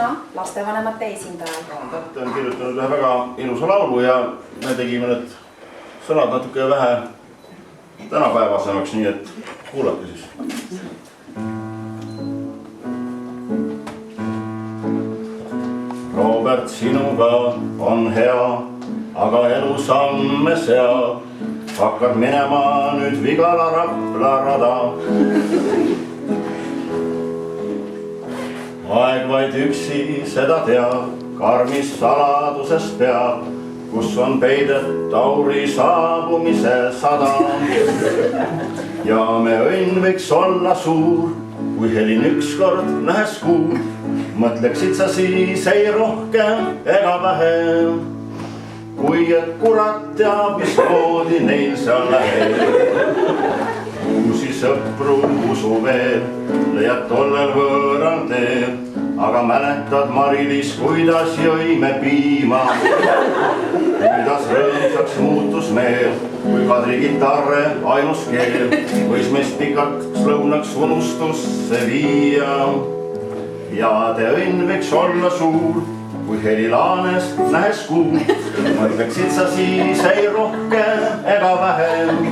sõna lastevanemate esindajal. Tähte on kirjutanud ühe väga ilusa laulu ja me tegime need sõnad natuke vähe tänapäevasemaks, nii et kuulake siis. Robert, sinuga on hea, aga elu samme seab. Hakkad minema nüüd Vigala Rapla rada. Aeg vaid üksi seda teab, karmis saladusest peab, kus on peidet Tauri saabumise sada. Ja me õnn võiks olla suur, kui helin ükskord nähes kuud. Mõtleksid sa siis ei rohkem ega vähem, kui et kurat teab, mismoodi neil seal läheb. Uusi sõpru usu veel, leiad tollel võõral teel, aga mäletad Mari-Liis, kuidas jõime piima. Kuidas rõõmsaks muutus meel, kui Kadri kitarre ainus keel võis meist pikaks lõunaks unustusse viia. Ja te õnn võiks olla suur, kui Heli Laanes nähes kuud. Mõtleksid sa siis ei rohkem ega vähem,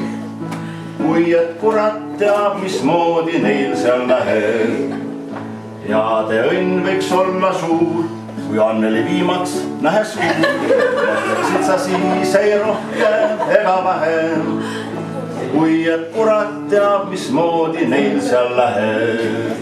kui et kurat teab, mismoodi neil seal läheb. Ja te õnn võiks olla suur, kui Anneli viimaks nähes kuud. Mõtleksid sa siis ei rohkem ega vähem, kui et kurat teab, mismoodi neil seal läheb.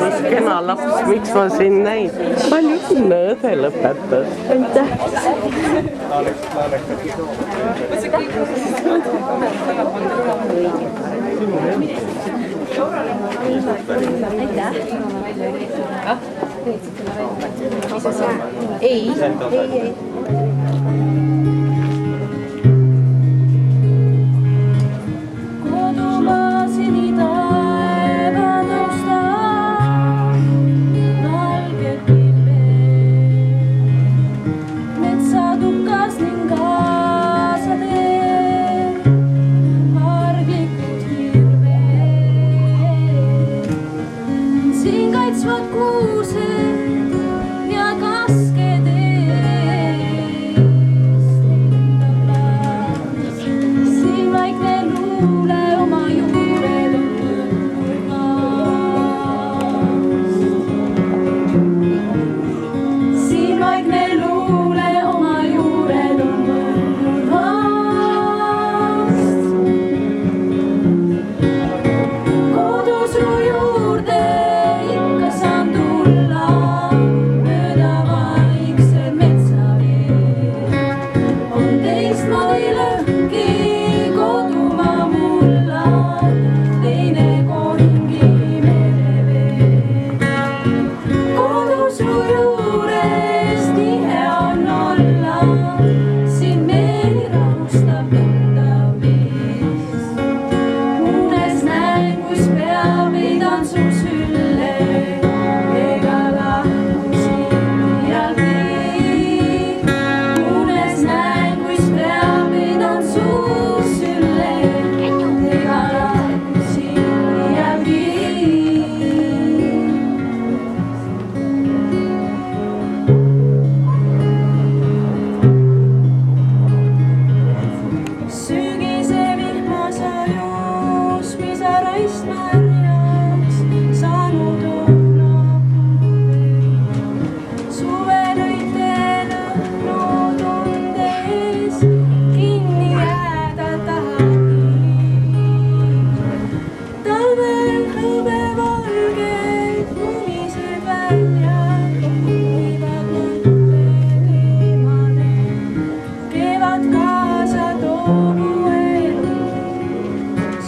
Kus kena laps, miks ma siin näin? Palju õnne, õde lõpetas. Aitäh! Ei.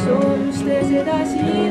Solustes edasi